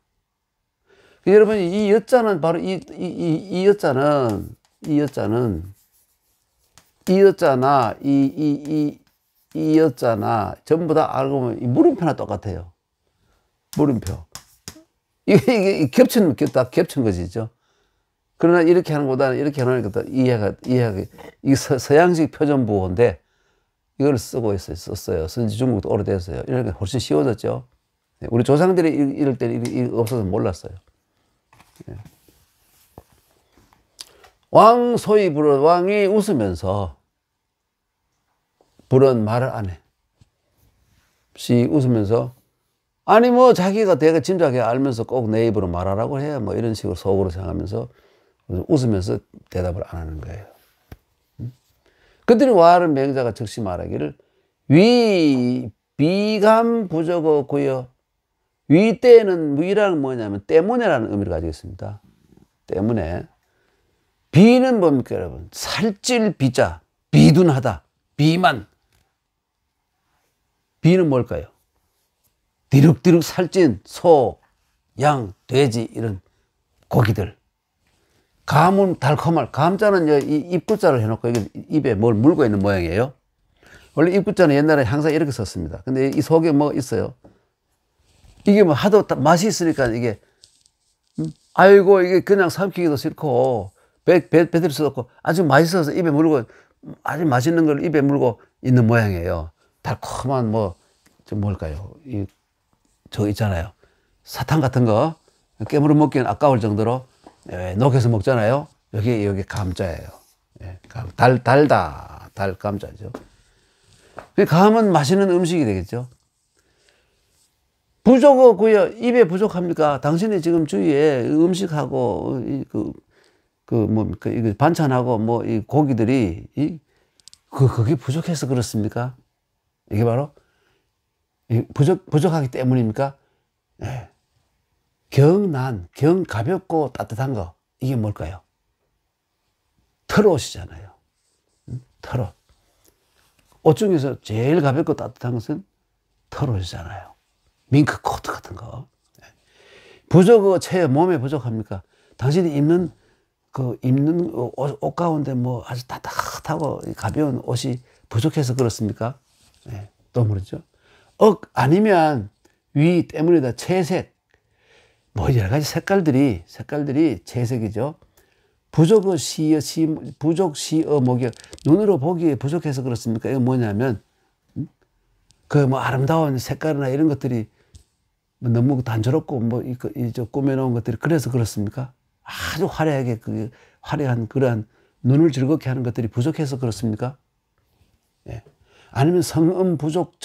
여러분, 이 여자는 바로 이 여자나 전부 다 알고 보면 이 물음표나 똑같아요. 물음표. 이게 겹친 것이죠. 그러나 이렇게 하는 것보다는 이렇게 하는 것보다 이해가 이 서양식 표전부호인데 이걸 쓰고 썼어요. 쓴지 중국도 오래됐어요. 이렇게 훨씬 쉬워졌죠. 우리 조상들이 이럴 때는 이게 없어서 몰랐어요. 왕이 웃으면서 부른 말을 안 해. 웃으면서 아니 뭐 자기가 내가 짐작해 알면서 꼭 내 입으로 말하라고 해. 뭐 이런 식으로 속으로 생각하면서 웃으면서 대답을 안 하는 거예요. 그들이 와는 맹자가 즉시 말하기를 비감 부적어 구여. 때에는 위라는 뭐냐면 때문에라는 의미를 가지고 있습니다. 때문에. 비는 뭡니까 여러분? 살찔 비자, 비둔하다, 비만. 비는 뭘까요? 디룩디룩 살찐 소, 양, 돼지 이런 고기들. 감은 달콤할. 감자는 이 입구자를 해놓고 이게 입에 뭘 물고 있는 모양이에요. 원래 입구자는 옛날에 항상 이렇게 썼습니다. 근데 이 속에 뭐 있어요? 이게 뭐 하도 맛이 있으니까 이게 아이고 이게 그냥 삼키기도 싫고 뱉을 수도 없고 아주 맛있어서 입에 물고 아주 맛있는 걸 입에 물고 있는 모양이에요. 달콤한 뭐 좀 뭘까요? 저 있잖아요. 사탕 같은 거 깨물어 먹기는 아까울 정도로 녹여서 먹잖아요. 여기 감자예요. 달다. 달 감자죠. 감은 맛있는 음식이 되겠죠. 부족어 구여. 입에 부족합니까? 당신이 지금 주위에 음식하고 뭡니까? 이거 반찬하고 뭐 이 고기들이 그게 부족해서 그렇습니까? 이게 바로 부족하기 때문입니까? 네. 가볍고 따뜻한 거. 이게 뭘까요? 털옷이잖아요. 털옷. 옷 중에서 제일 가볍고 따뜻한 것은 털옷이잖아요. 밍크 코트 같은 거. 부족어 채 몸에 부족합니까? 당신이 입는 옷 가운데 뭐 아주 따뜻하고 가벼운 옷이 부족해서 그렇습니까? 네. 또 모르죠. 아니면 위 때문이다. 채색. 뭐 여러 가지 색깔들이 채색이죠. 부족 시어 목이 눈으로 보기에 부족해서 그렇습니까? 이거 뭐냐면 뭐 아름다운 색깔이나 이런 것들이 너무 단조롭고 꾸며놓은 것들이 그래서 그렇습니까? 아주 화려하게 화려한 그러한 눈을 즐겁게 하는 것들이 부족해서 그렇습니까? 예. 아니면 성음 부족,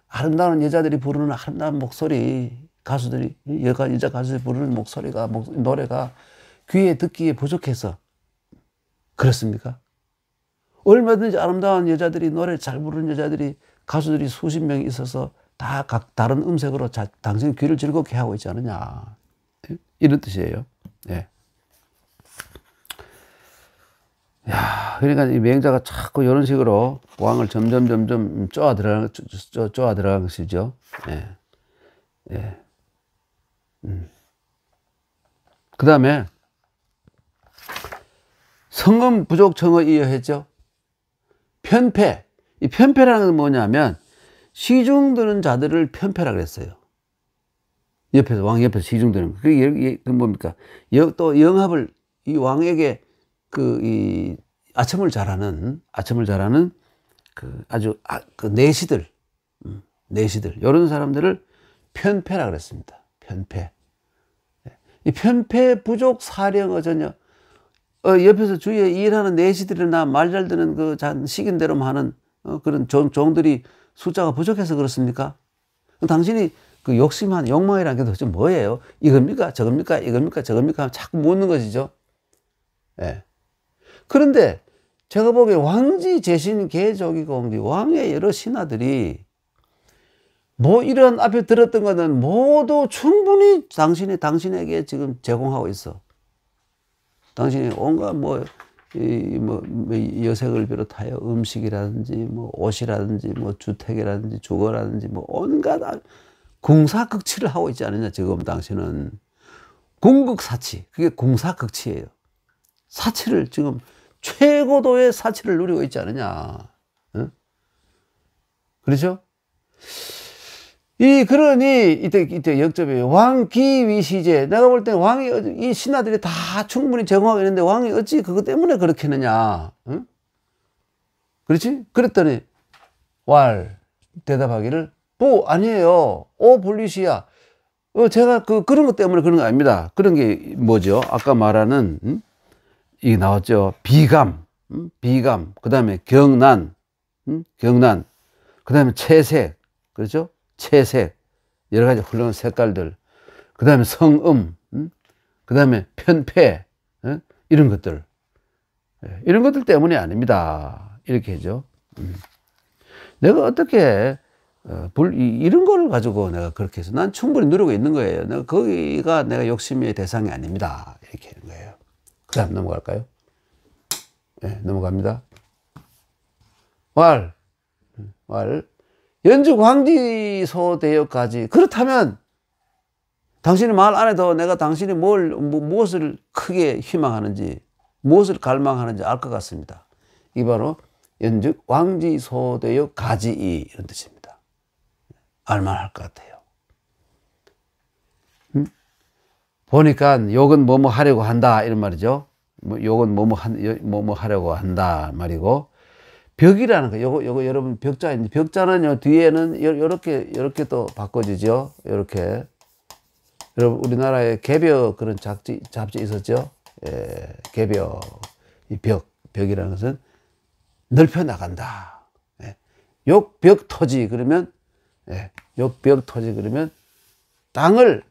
아름다운 여자들이 부르는 아름다운 목소리, 가수들이, 여자 가수들이 부르는 목소리가, 노래가 귀에 듣기에 부족해서 그렇습니까? 얼마든지 아름다운 여자들이, 노래 잘 부르는 여자들이, 가수들이 수십 명이 있어서 다 각 다른 음색으로 당신 귀를 즐겁게 하고 있지 않느냐. 이런 뜻이에요. 예. 야, 그러니까 이 맹자가 자꾸 이런 식으로 왕을 점점 쪼아 들어가는 것이죠. 예. 예. 그 다음에 성금 부족청을 이어했죠. 편패. 이 편패라는 건 뭐냐면 시중드는 자들을 편패라 그랬어요. 옆에서, 왕 옆에서 시중드는. 그게 뭡니까? 또 영합을, 이 왕에게 이 아첨을 잘하는 그 내시들, 이런 사람들을 편패라 그랬습니다. 편패. 이 편패 부족 사령 어쩌냐. 옆에서 주위에 일하는 내시들이나 말 잘 듣는 그 시킨 대로만 하는 그런 종들이 숫자가 부족해서 그렇습니까? 당신이 그 욕망이라는 게 도대체 뭐예요? 이겁니까? 저겁니까? 이겁니까? 저겁니까? 자꾸 묻는 것이죠. 예. 그런데 제가 보기에 왕지 제신 계족이공디 왕의 여러 신하들이 뭐 이런 앞에 들었던 것은 모두 충분히 당신에게 지금 제공하고 있어. 당신이 온갖 여색을 비롯하여 음식이라든지 옷이라든지 주택이라든지 주거라든지 온갖 궁사극치를 하고 있지 않느냐. 지금 당신은 궁극사치, 그게 궁사극치예요. 사치를 지금 최고도의 사치를 누리고 있지 않느냐. 응? 그렇죠? 그러니 이때 역접이에요. 왕기위시제. 내가 볼 때 이 신하들이 다 충분히 제공하고 있는데 왕이 어찌 그것 때문에 그렇게 했느냐. 응? 그렇지? 그랬더니 대답하기를 아니에요. 불리시야. 제가 그런 것 때문에 그런 거 아닙니다. 그런 게 뭐죠? 아까 말하는 이게 나왔죠. 비감, 그 다음에 경난, 그 다음에 채색, 그렇죠? 채색, 여러 가지 훌륭한 색깔들, 그 다음에 성음, 그 다음에 편패, 이런 것들 때문이 아닙니다. 이렇게 하죠. 내가 어떻게 이런 거를 가지고 내가 그렇게 해서 난 충분히 누리고 있는 거예요. 거기가 내가 욕심의 대상이 아닙니다. 이렇게 하는 거예요. 그 다음 넘어갈까요? 네, 넘어갑니다. 연주 광지소대역까지. 그렇다면 당신이 말 안 해도 내가 당신이 무엇을 크게 희망하는지, 무엇을 갈망하는지 알 것 같습니다. 이 바로 연주 광지소대역 가지이, 이런 뜻입니다. 알만할 것 같아요. 보니까 욕은 뭐뭐 하려고 한다, 이런 말이죠. 욕은 뭐뭐 하려고 한다 말이고, 벽이라는 거, 요거 여러분 벽자인데, 벽자는요 뒤에는 요렇게 또 바꿔지죠. 요렇게. 여러분 우리나라에 개벽 그런 잡지 있었죠. 예, 개벽. 이 벽이라는 것은 넓혀 나간다. 예. 욕벽 토지 그러면, 욕벽 토지 그러면 땅을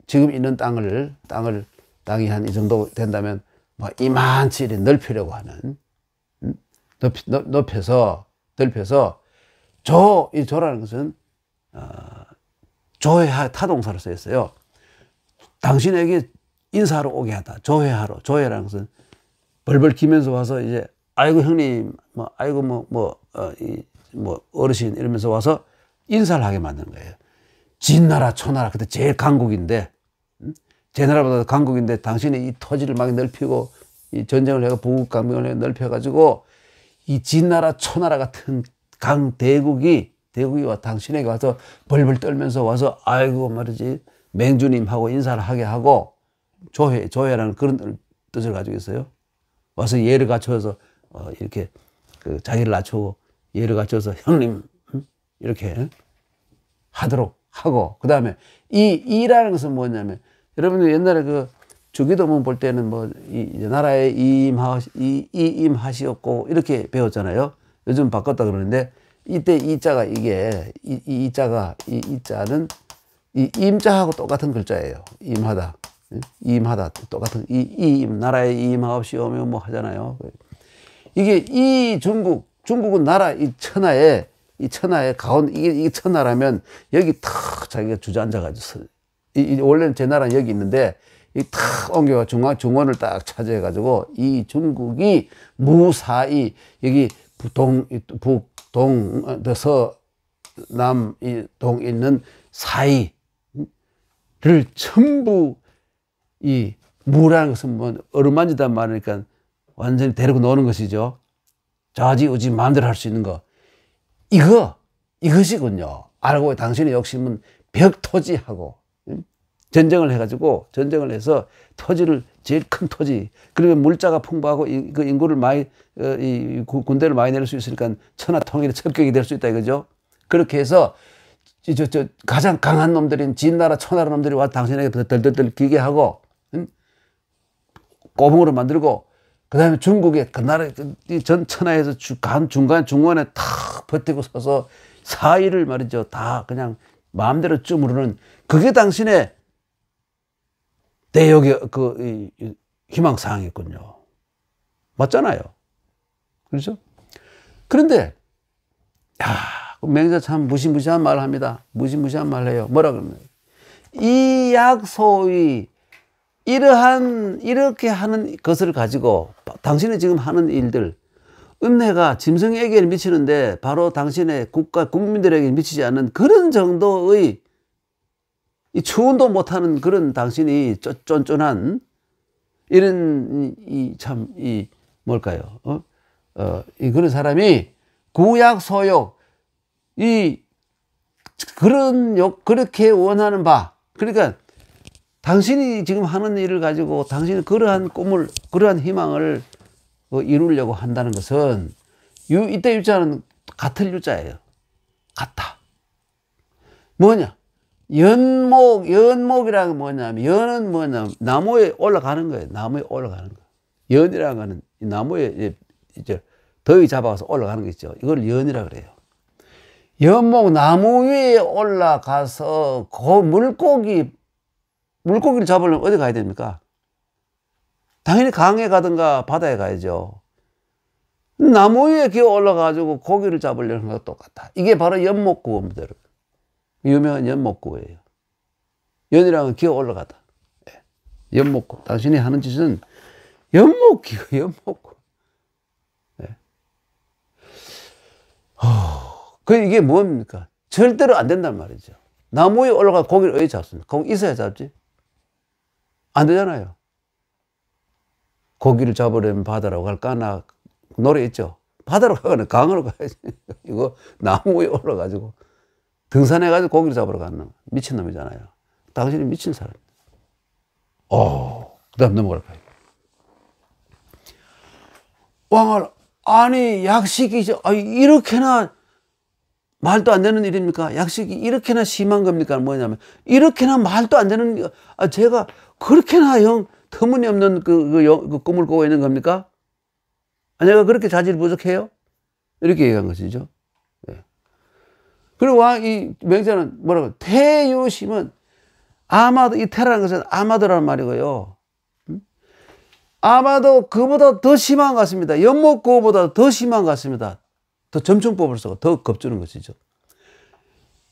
지금 있는 땅이 한 이 정도 된다면 이만치 넓히려고 하는, 넓혀서 이 조라는 것은 조회하 타동사로 쓰였어요. 당신에게 인사하러 오게 하다. 조회라는 것은 벌벌 기면서 와서 이제 아이고 형님, 어르신 이러면서 와서 인사를 하게 만드는 거예요. 진나라 초나라 그때 제일 강국인데, 제 나라보다 강국인데 당신이 이 토지를 막 넓히고 이 전쟁을 해가 부국강병을 넓혀가지고 이 진나라 초나라 같은 대국이 당신에게 와서 벌벌 떨면서 와서 아이고 말이지 맹주님하고 인사를 하게 하고, 조회라는 그런 뜻을 가지고 있어요. 와서 예를 갖춰서 이렇게 자기를 낮추고 예를 갖춰서 형님 이렇게 하도록 하고, 그 다음에 이라는 것은 뭐냐면, 여러분들 옛날에 주기도문 볼 때는 이 나라에 이임하시옵고 이렇게 배웠잖아요. 요즘 바꿨다 그러는데, 이때 이자가 이자는 이 임자하고 똑같은 글자예요. 임하다. 임하다. 똑같은, 나라에 임하옵시오며 뭐 하잖아요. 이게 이 중국은 나라, 이 천하에 가운데, 이게 천하라면 여기 탁 자기가 주저앉아가지고, 원래는 제 나라는 여기 있는데, 탁 옮겨가 중원을 딱 차지해가지고, 이 중국이 무사히, 여기 북, 서, 남, 동 있는 사이를 전부 이 무라는 것은 뭐 어루만지다 말하니까 완전히 데리고 노는 것이죠. 좌지우지 마음대로 할 수 있는 거. 이것이군요. 알고 당신의 욕심은 벽토지하고 전쟁을 해서 토지를 제일 큰 토지. 그러면 물자가 풍부하고 그 인구를 많이 군대를 많이 낼 수 있으니까 천하 통일의 첩격이 될 수 있다 이거죠. 그렇게 해서 가장 강한 놈들인 진나라 초나라 놈들이 와서 당신에게 덜덜덜 기게 하고 꼬붕으로 만들고 그 다음에 중국에 그 나라 전 천하에서 중원에 탁 버티고 서서 사이를 말이죠. 다 그냥 마음대로 쭈무르는 그게 당신의 대역의 희망사항이었군요. 맞잖아요. 그렇죠? 그런데 맹자 참 무시무시한 말을 합니다. 무시무시한 말을 해요. 뭐라 그러면 이 약소의 이렇게 하는 것을 가지고 당신이 지금 하는 일들 은혜가 짐승에게 미치는데 바로 당신의 국민들에게 미치지 않는 그런 정도의 이 추운도 못하는 그런 당신이 쫀쫀한 이런 뭘까요? 그런 사람이 구약 소욕 그렇게 원하는 바 그러니까 당신이 지금 하는 일을 가지고 당신이 그러한 꿈을 그러한 희망을 이루려고 한다는 것은 이때 유자는 같을 유자예요. 같다. 뭐냐? 연목이라는 게 뭐냐면 연은 뭐냐면 나무에 올라가는 거예요. 나무에 올라가는 거. 연이라는 거는 나무에 이제 더위 잡아서 올라가는 거 있죠. 이걸 연이라 그래요. 연목 나무 위에 올라가서 물고기를 잡으려면 어디 가야 됩니까? 당연히 강에 가든가 바다에 가야죠. 나무 위에 기어 올라가지고 고기를 잡으려는 것과 똑같다. 이게 바로 연목구어입니다. 유명한 연목구어예요. 연이라는 건 기어 올라가다. 연목구. 당신이 하는 짓은 연목기고 연목구. 이게 뭡니까? 절대로 안 된단 말이죠. 나무 위에 올라가 고기를 어디 잡습니까? 거기 있어야 잡지. 안 되잖아요. 고기를 잡으려면 바다로 갈까나 노래 있죠. 바다로 가거나 강으로 가야지. 이거 나무 위에 올라가지고 등산해가지고 고기를 잡으러 가는 놈. 미친놈이잖아요. 당신이 미친 사람. 그 다음 넘어갈까요? 왕을 아니 약식이 이렇게나 말도 안 되는 일입니까? 약식이 이렇게나 심한 겁니까? 뭐냐면 이렇게나 말도 안 되는 제가 그렇게나 터무니없는 그 꿈을 꾸고 있는 겁니까? 내가 그렇게 자질 부족해요? 이렇게 얘기한 것이죠. 그리고 이 맹자는 뭐라고 태유심은 아마도 이 태라는 것은 아마도라는 말이고요. 아마도 그보다 더 심한 것 같습니다. 연목구보다 더 심한 것 같습니다. 더 점층법을 쓰고 더 겁주는 것이죠.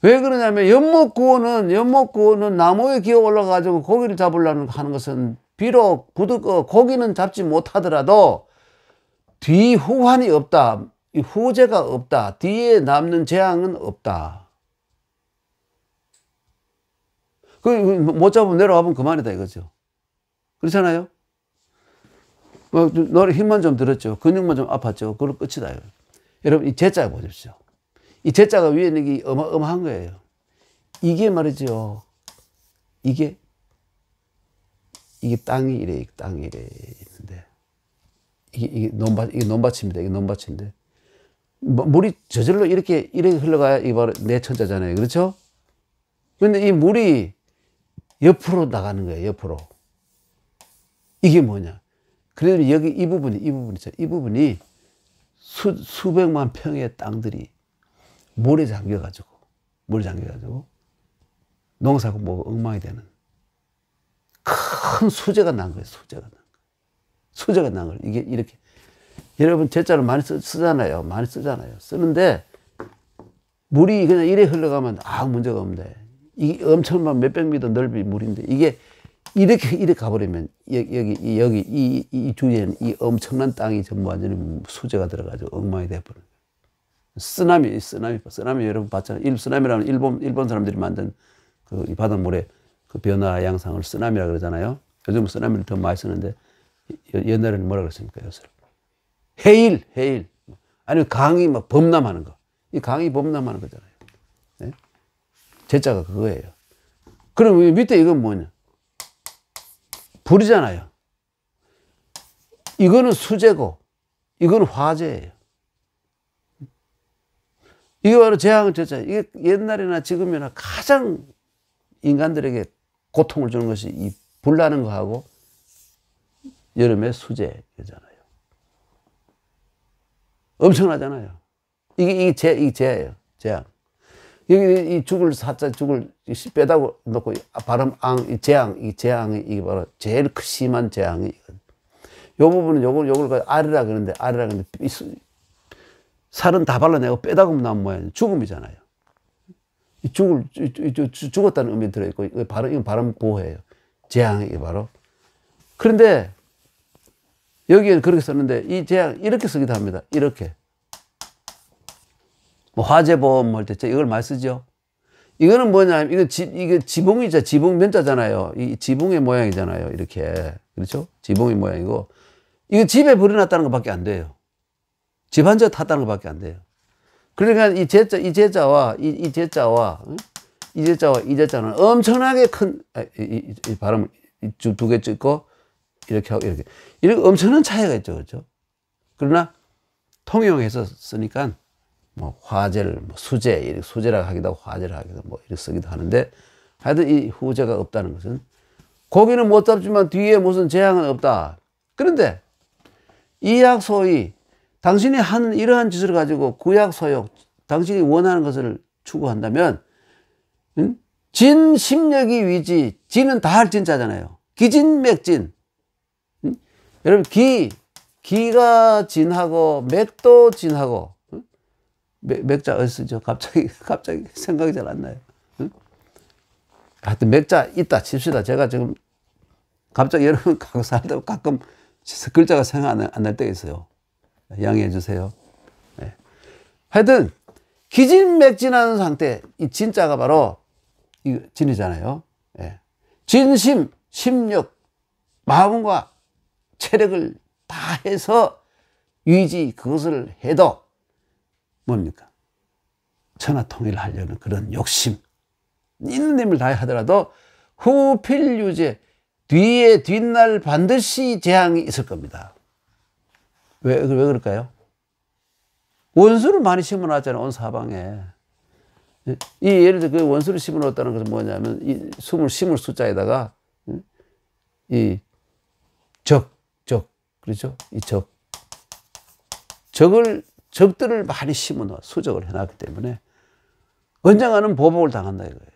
왜 그러냐면 연목구어는 나무에 기어 올라가지고 고기를 잡으려는 하는 것은 비록 고기는 잡지 못하더라도 뒤 후환이 없다. 후재가 없다. 뒤에 남는 재앙은 없다. 못 잡으면 내려와 보면 그만이다 이거죠. 그렇잖아요? 너를 힘만 좀 들었죠. 근육만 좀 아팠죠. 그걸로 끝이다. 여러분 이 제자 보십시오. 이 제자가 위에 있는 게 어마어마한 거예요. 이게 말이죠. 이게 땅이 이래 있는데 이게 논밭입니다. 이게 논밭인데 물이 저절로 이렇게 흘러가야 이게 바로 내 천자잖아요. 그렇죠? 그런데 이 물이 옆으로 나가는 거예요. 옆으로. 이게 뭐냐? 그래도 여기 이 부분이 수백만 평의 땅들이 물에 잠겨가지고 농사가 뭐 엉망이 되는 큰 수재가 난 거예요. 수재가 난 거예요. 이게 이렇게 여러분 제자를 많이 쓰잖아요. 많이 쓰잖아요. 쓰는데 물이 그냥 이래 흘러가면 아무 문제가 없는데 이게 엄청난 몇백 미터 넓이 물인데 이게 이렇게 가버리면 여기 이 주위에는 이 엄청난 땅이 전부 완전히 수재가 들어가지고 엉망이 돼버려요. 쓰나미 여러분 봤잖아요. 쓰나미라면 일본 사람들이 만든 그 이 바닷물의 그 변화 양상을 쓰나미라 그러잖아요. 요즘 쓰나미를 더 많이 쓰는데 옛날에는 뭐라 그랬습니까? 요새 해일 아니면 강이 막 범람하는 거. 이 강이 범람하는 거잖아요. 네? 제자가 그거예요. 그럼 밑에 이건 뭐냐? 불이잖아요. 이거는 수재고 이거는 화재예요. 이게 바로 재앙 제자. 이게 옛날이나 지금이나 가장 인간들에게 고통을 주는 것이 이 불나는 거하고 여름에 수재잖아요. 엄청나잖아요. 이게 재예요. 재앙. 여기 이 죽을 빼다 놓고 이 재앙이 이게 바로 제일 심한 재앙이 요 부분은 요걸 아래라 그러는데 살은 다 발라내고 빼다가 나온 모양 죽음이잖아요. 죽었다는 의미 들어있고 이건 발음 보호예요. 재앙이 바로. 그런데 여기에는 그렇게 썼는데 이 재앙 이렇게 쓰기도 합니다. 이렇게. 뭐 화재보험 할 때 이걸 많이 쓰죠. 이거는 뭐냐면 이게 지붕이죠. 지붕 면자잖아요. 이 지붕의 모양이잖아요. 이렇게. 그렇죠? 지붕의 모양이고 이거 집에 불이 났다는 것밖에 안 돼요. 집 한 채 탔다는 것밖에 안 돼요. 그러니까 이 제자와 이 제자는 엄청나게 큰 이 발음을 두 개 찍고 이렇게 하고 이렇게 엄청난 차이가 있죠. 그렇죠? 그러나 통용해서 쓰니까 뭐 화재를 뭐 수재라고 하기도 하고 화재를 하기도 하고 뭐 이렇게 쓰기도 하는데 하여튼 이 후재가 없다는 것은 고기는 못 잡지만 뒤에 무슨 재앙은 없다. 그런데 이약소이 당신이 한 이러한 짓을 가지고 구약소욕 당신이 원하는 것을 추구한다면 진심력이 위지 진은 다 할 진짜잖아요. 기진맥진. 여러분 기가 진하고 맥도 진하고 맥자 어디 쓰죠? 갑자기 생각이 잘 안 나요. 하여튼 맥자 있다 칩시다. 제가 지금 갑자기 여러분 살다 가끔 글자가 생각 안 날 때가 있어요. 양해해 주세요. 네. 하여튼 기진맥진하는 상태, 이 진자가 바로 이 진이잖아요. 네. 진심, 심력, 마음과 체력을 다해서 유지 그것을 해도 뭡니까? 천하통일하려는 그런 욕심 있는 힘을 다해 하더라도 후필유재 뒤에 뒷날 반드시 재앙이 있을 겁니다. 왜 그럴까요? 원수를 많이 심어놨잖아요. 온 사방에. 예를 들어 그 원수를 심어놨다는 것은 뭐냐면 이 심을 숫자에다가 이 그렇죠? 이 적들을 많이 심어놓아 수적을 해놨기 때문에 언젠가는 보복을 당한다 이거예요.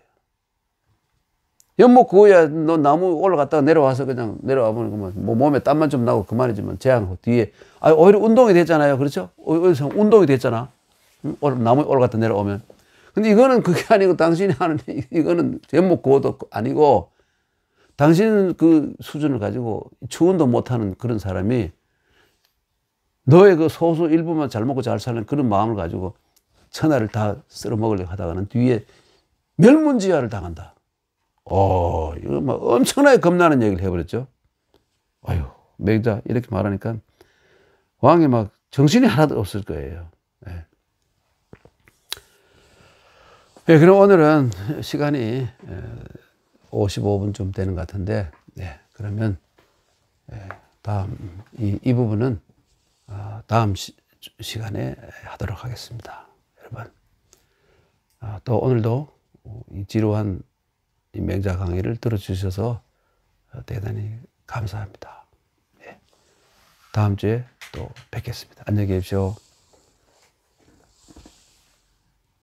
연못 그거야 너 나무 올라갔다가 내려와서 그냥 내려와보면 뭐 몸에 땀만 좀 나고 그만이지만 재앙 뒤에 오히려 운동이 됐잖아요. 그렇죠? 어디서 운동이 됐잖아. 나무에 올라갔다 내려오면. 근데 이거는 그게 아니고 당신이 하는 이거는 연못 그거도 아니고 당신 그 수준을 가지고 추운도 못하는 그런 사람이 너의 그 소수 일부만 잘 먹고 잘 사는 그런 마음을 가지고 천하를 다 쓸어 먹으려고 하다가는 뒤에 멸문지화를 당한다. 이거 막 엄청나게 겁나는 얘기를 해버렸죠. 아유, 맹자 이렇게 말하니까 왕이 막 정신이 하나도 없을 거예요. 네. 네, 그럼 오늘은 시간이 55분 좀 되는 것 같은데, 네, 그러면 다음 이 부분은 다음 시간에 하도록 하겠습니다. 여러분, 또 오늘도 이 지루한 이 맹자 강의를 들어주셔서 대단히 감사합니다. 네. 다음 주에 또 뵙겠습니다. 안녕히 계십시오.